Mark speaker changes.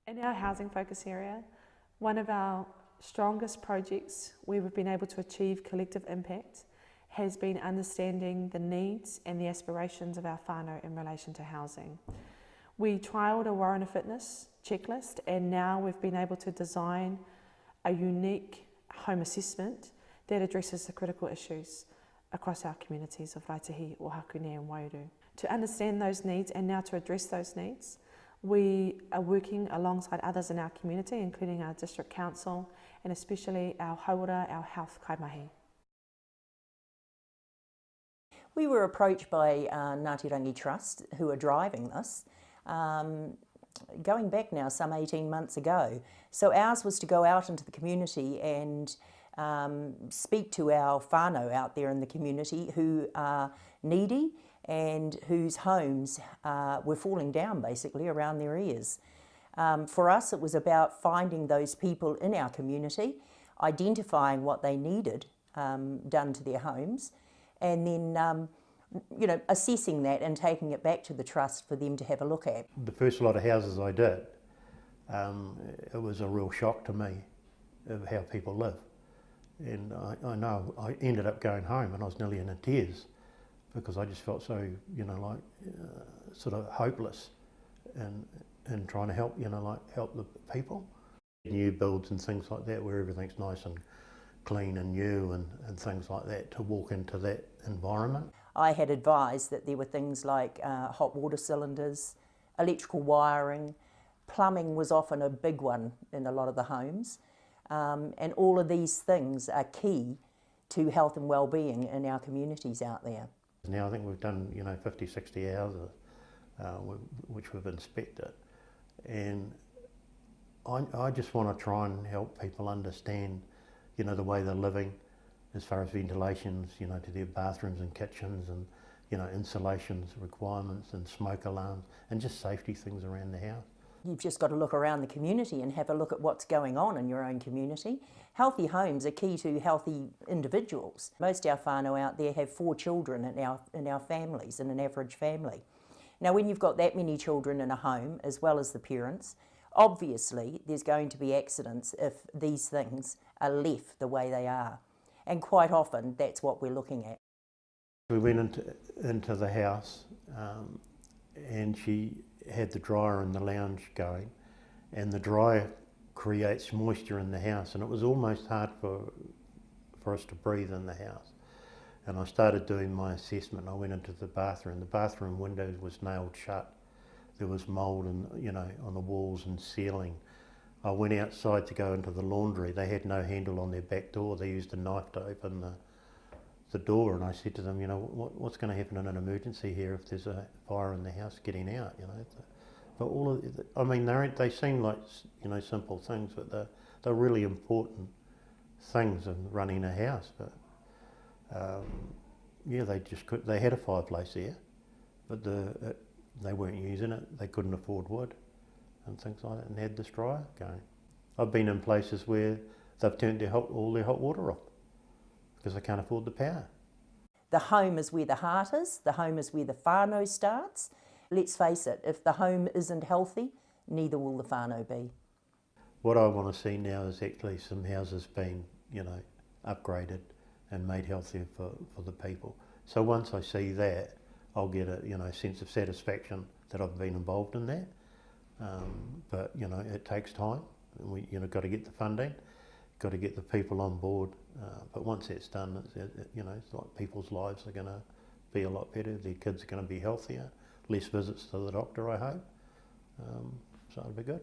Speaker 1: In our housing focus area, one of our strongest projects where we've been able to achieve collective impact has been understanding the needs and the aspirations of our whānau in relation to housing. We trialled a warrant of fitness checklist, and now we've been able to design a unique home assessment that addresses the critical issues across our communities of Ruapehu, Āhuru and Whare. To understand those needs and now to address those needs, we are working alongside others in our community, including our district council and especially our hauora, our health kaimahi.
Speaker 2: We were approached by Ngāti Rangi Trust, who are driving this, going back now some 18 months ago. So ours was to go out into the community and speak to our whānau out there in the community who are needy and whose homes were falling down basically around their ears. For us, it was about finding those people in our community, identifying what they needed done to their homes, and then assessing that and taking it back to the trust for them to have a look at.
Speaker 3: The first lot of houses I did, it was a real shock to me of how people live. And I know I ended up going home and I was nearly in tears because I just felt so, sort of hopeless and trying to help, help the people. New builds and things like that where everything's nice and clean and new and things like that, to walk into that environment.
Speaker 2: I had advised that there were things like hot water cylinders, electrical wiring, plumbing was often a big one in a lot of the homes, and all of these things are key to health and well-being in our communities out there.
Speaker 3: Now I think we've done 50, 60 houses which we've inspected, and I just want to try and help people understand the way they're living as far as ventilations, to their bathrooms and kitchens, and insulations requirements and smoke alarms and just safety things around the house.
Speaker 2: You've just got to look around the community and have a look at what's going on in your own community. Healthy homes are key to healthy individuals. Most of our whānau out there have 4 children in our families, in an average family. Now when you've got that many children in a home, as well as the parents, obviously there's going to be accidents if these things are left the way they are. And quite often that's what we're looking at.
Speaker 3: We went into the house and she had the dryer in the lounge going, and the dryer creates moisture in the house, and it was almost hard for us to breathe in the house. And I started doing my assessment. I went into the bathroom. The bathroom window was nailed shut. There was mould on the walls and ceiling. I went outside to go into the laundry. They had no handle on their back door. They used a knife to open the door, and I said to them, what's going to happen in an emergency here if there's a fire in the house getting out, But all of they seem like simple things, but they're really important things in running a house. But they had a fireplace there, but they weren't using it. They couldn't afford wood and things like that, and had this dryer going. I've been in places where they've turned all their hot water off because they can't afford the power.
Speaker 2: The home is where the heart is, the home is where the whānau starts. Let's face it, if the home isn't healthy, neither will the whānau be.
Speaker 3: What I want to see now is actually some houses being, upgraded and made healthier for the people. So once I see that, I'll get a sense of satisfaction that I've been involved in that. But it takes time. We got to get the funding, got to get the people on board. But once that's done, it's like people's lives are going to be a lot better. Their kids are going to be healthier, less visits to the doctor, I hope. So it'll be good.